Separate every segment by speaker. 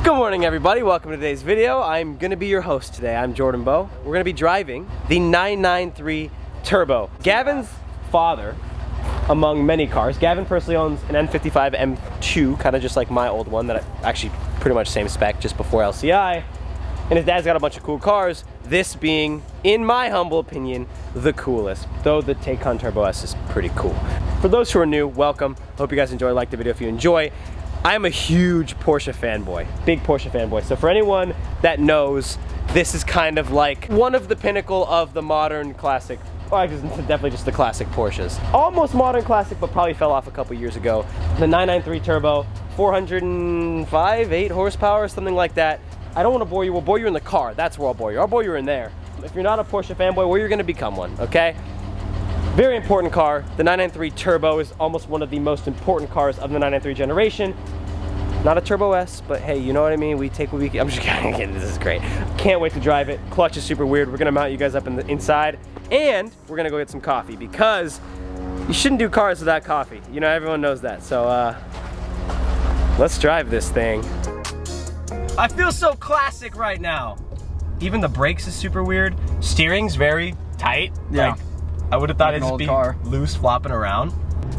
Speaker 1: Good morning, everybody. Welcome to today's video. I'm going to be your host today. I'm Jordan Bowe. We're going to be driving the 993 Turbo. Gavin's father, among many cars, Gavin personally owns an N55 M2, kind of just like my old one that actually pretty much same spec, just before LCI. And his dad's got a bunch of cool cars, this being, in my humble opinion, the coolest, though the Taycan Turbo S is pretty cool. For those who are new, welcome. Hope you guys enjoy. Like the video if you enjoy. I'm a huge Porsche fanboy, big Porsche fanboy. So for anyone that knows, this is kind of like one of the pinnacle of the modern classic, well, definitely just the classic Porsches. Almost modern classic, but probably fell off a couple years ago. The 993 Turbo, 405, 8 horsepower, something like that. I don't want to bore you. We'll bore you in the car. That's where I'll bore you. I'll bore you in there. If you're not a Porsche fanboy, well, you're going to become one, okay? Very important car. The 993 Turbo is almost one of the most important cars of the 993 generation. Not a Turbo S, but hey, you know what I mean? We take what we can. I'm just kidding. This is great. Can't wait to drive it. Clutch is super weird. We're going to mount you guys up in the inside, and we're going to go get some coffee because you shouldn't do cars without coffee. You know, everyone knows that. So let's drive this thing. I feel so classic right now. Even the brakes is super weird. Steering's very tight.
Speaker 2: Yeah.
Speaker 1: Like, I would have thought it'd be
Speaker 2: car.
Speaker 1: loose, flopping around.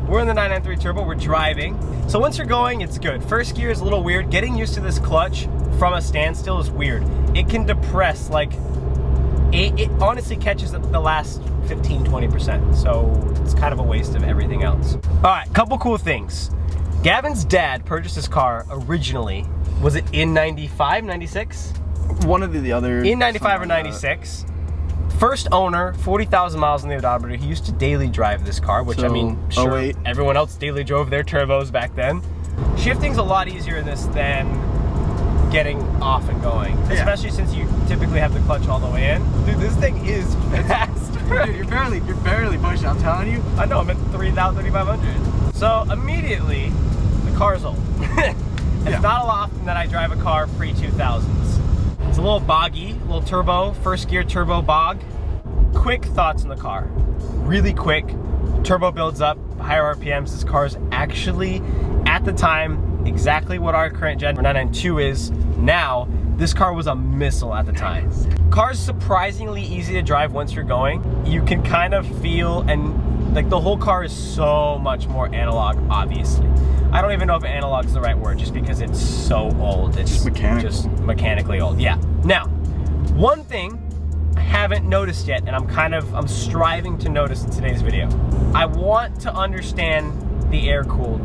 Speaker 1: We're in the 993 Turbo, we're driving. So once you're going, it's good. First gear is a little weird. Getting used to this clutch from a standstill is weird. It can depress, like, it honestly catches the last 15-20%. So it's kind of a waste of everything else. All right, couple cool things. Gavin's dad purchased this car originally, was it in 95, 96?
Speaker 2: One of the other.
Speaker 1: In 95 or 96. First owner, 40,000 miles on the odometer. He used to daily drive this car, which,
Speaker 2: so,
Speaker 1: I mean, sure,
Speaker 2: 08.
Speaker 1: Everyone else daily drove their turbos back then. Shifting's a lot easier in this than getting off and going, especially since you typically have the clutch all the way in. Dude, this thing is fast.
Speaker 2: Dude, you're barely pushing, I'm telling you.
Speaker 1: I know, I'm at 3,500. So immediately, the car's old. It's not a lot often that I drive a car pre-2000s. It's a little boggy, a little turbo, first gear turbo bog. Quick thoughts on the car. Really quick. Turbo builds up, higher RPMs. This car is actually, at the time, exactly what our current Gen 992 is now. This car was a missile at the time. Car's surprisingly easy to drive once you're going. You can kind of feel, and like the whole car is so much more analog, obviously. I don't even know if analog is the right word, just because it's so old. It's just mechanically old. Yeah. Now, one thing I haven't noticed yet, and I'm striving to notice in today's video. I want to understand the air-cooled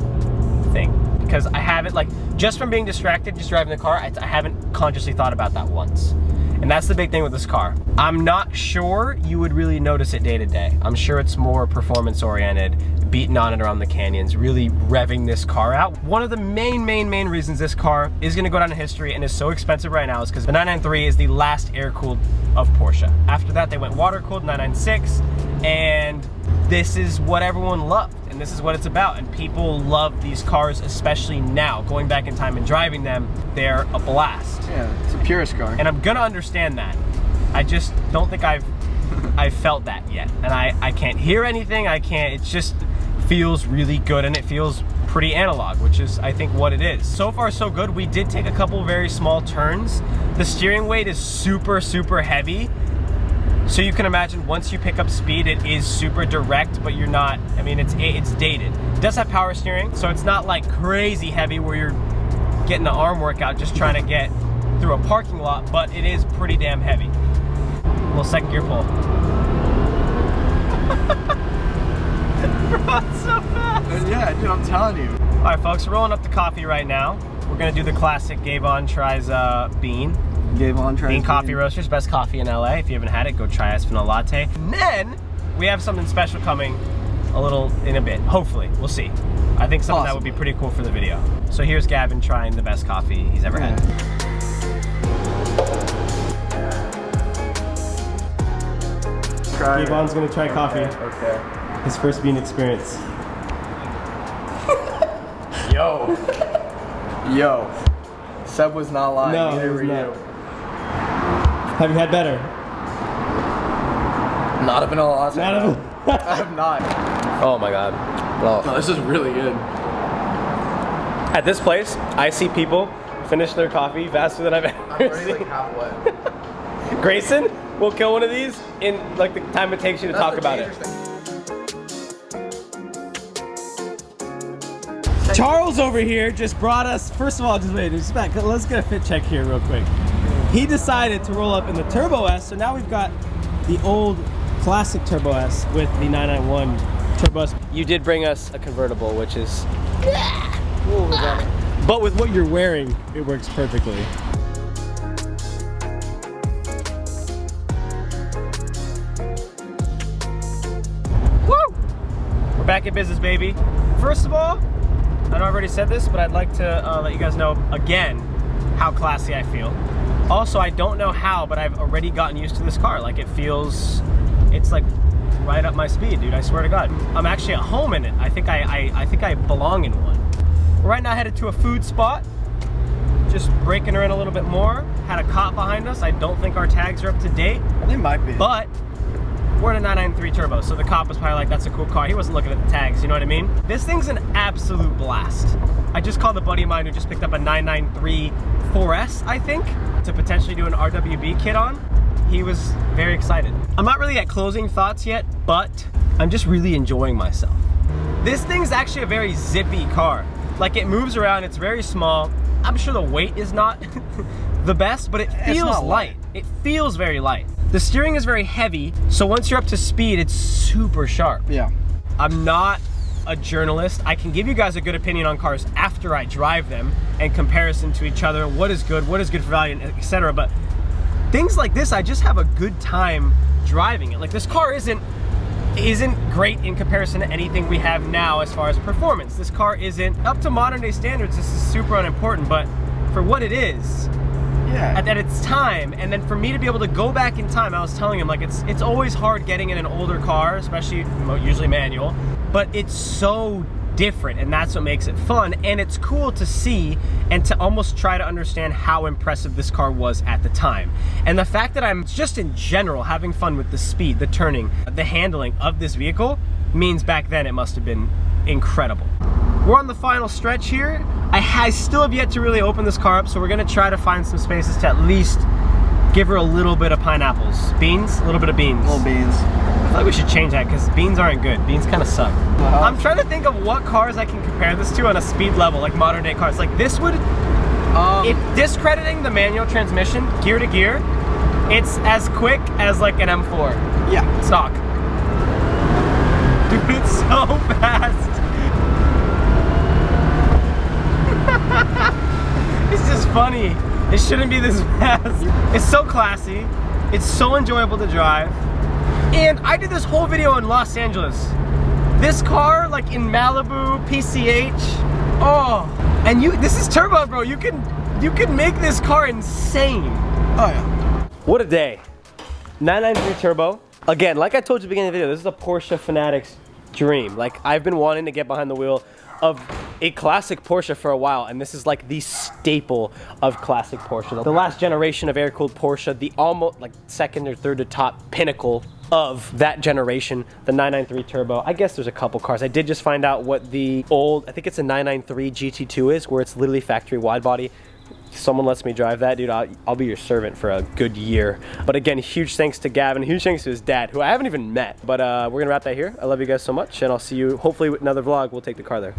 Speaker 1: thing, because I haven't, like, just from being distracted, just driving the car, I haven't consciously thought about that once. And that's the big thing with this car. I'm not sure you would really notice it day to day. I'm sure it's more performance oriented, beating on it around the canyons, really revving this car out. One of the main reasons this car is gonna go down in history and is so expensive right now is because the 993 is the last air-cooled of Porsche. After that, they went water-cooled, 996, and this is what everyone loved, and this is what it's about. And people love these cars, especially now. Going back in time and driving them, they're a blast.
Speaker 2: Yeah, it's a purist car.
Speaker 1: And I'm gonna understand that. I just don't think I've felt that yet. And I can't hear anything, it just feels really good, and it feels pretty analog, which is, I think, what it is. So far, so good. We did take a couple very small turns. The steering weight is super heavy. So you can imagine once you pick up speed, it is super direct, but you're not, I mean, it's dated. It does have power steering, so it's not like crazy heavy where you're getting an arm workout just trying to get through a parking lot, but it is pretty damn heavy. A little second gear pull. Bro, it's so fast.
Speaker 2: Yeah, dude, I'm telling you.
Speaker 1: All right, folks, we're rolling up the coffee right now. We're gonna do the classic Gavon tries bean. Bean Coffee Roasters, best coffee in LA. If you haven't had it, go try Espinal Latte. And then we have something special coming in a bit. Hopefully, we'll see. I think something that would be pretty cool for the video. So here's Gavin trying the best coffee he's ever had. Gavon's gonna try coffee.
Speaker 2: Okay.
Speaker 1: His first bean experience.
Speaker 2: Yo. Seb was not lying.
Speaker 1: No,
Speaker 2: Neither were
Speaker 1: you. Have you had better?
Speaker 2: Not a vanilla latte. I have not.
Speaker 1: Oh my god.
Speaker 2: Oh. No, this is really good.
Speaker 1: At this place, I see people finished their coffee faster than I've
Speaker 2: I'm
Speaker 1: ever
Speaker 2: already like
Speaker 1: seen.
Speaker 2: half wet.
Speaker 1: Grayson will kill one of these in like the time it takes you to
Speaker 2: That's
Speaker 1: talk
Speaker 2: the
Speaker 1: about it.
Speaker 2: dangerous thing.
Speaker 1: Charles over here just brought us, first of all, just wait, let's get a fit check here real quick. He decided to roll up in the Turbo S, so now we've got the old classic Turbo S with the 991 Turbo S. You did bring us a convertible, which is, but with what you're wearing, it works perfectly. Woo! We're back in business, baby. First of all, I know I've already said this, but I'd like to let you guys know again how classy I feel. Also, I don't know how, but I've already gotten used to this car. Like it feels, it's like right up my speed, dude. I swear to God. I'm actually at home in it. I think I belong in one. We're right now headed to a food spot. Just breaking her in a little bit more. Had a cop behind us. I don't think our tags are up to date.
Speaker 2: They might be.
Speaker 1: But we're in a 993 Turbo, so the cop was probably like, that's a cool car. He wasn't looking at the tags, you know what I mean? This thing's an absolute blast. I just called a buddy of mine who just picked up a 993 4S, I think, to potentially do an RWB kit on. He was very excited. I'm not really at closing thoughts yet, but I'm just really enjoying myself. This thing's actually a very zippy car. Like it moves around, it's very small. I'm sure the weight is not the best, but it feels light. It feels very light. The steering is very heavy, so once you're up to speed, it's super sharp.
Speaker 2: Yeah.
Speaker 1: I'm not a journalist. I can give you guys a good opinion on cars after I drive them and comparison to each other, what is good for value, etc. But things like this, I just have a good time driving it. Like this car isn't great in comparison to anything we have now as far as performance. This car isn't up to modern day standards. This is super unimportant, but for what it is,
Speaker 2: Yeah.
Speaker 1: at its time, and then for me to be able to go back in time, I was telling him like it's always hard getting in an older car, especially usually manual, but it's so different, and that's what makes it fun. And it's cool to see and to almost try to understand how impressive this car was at the time. And the fact that I'm just in general having fun with the speed, the turning, the handling of this vehicle means back then it must have been incredible. We're on the final stretch here. I still have yet to really open this car up, so we're gonna try to find some spaces to at least give her a little bit of pineapples. Beans? A little bit of beans.
Speaker 2: Little beans.
Speaker 1: I feel like we should change that because beans aren't good. Beans kind of suck. I'm trying to think of what cars I can compare this to on a speed level, like modern day cars. Like this would, if discrediting the manual transmission, gear to gear, it's as quick as like an M4.
Speaker 2: Yeah.
Speaker 1: Stock. Dude, it's so fast. It's just funny. It shouldn't be this fast. It's so classy. It's so enjoyable to drive. And I did this whole video in Los Angeles. This car, like in Malibu, PCH. Oh, and this is turbo, bro. You can make this car insane.
Speaker 2: Oh yeah.
Speaker 1: What a day. 993 Turbo. Again, like I told you at the beginning of the video, this is a Porsche fanatic's dream. Like I've been wanting to get behind the wheel of a classic Porsche for a while, and this is like the staple of classic Porsche. The last generation of air-cooled Porsche, the almost like second or third to top pinnacle of that generation, the 993 Turbo. I guess there's a couple cars. I did just find out what the old, I think it's a 993 GT2 is, where it's literally factory wide body. Someone lets me drive that, dude, I'll be your servant for a good year. But again, huge thanks to Gavin, huge thanks to his dad, who I haven't even met. But we're gonna wrap that here. I love you guys so much, and I'll see you hopefully with another vlog. We'll take the car there.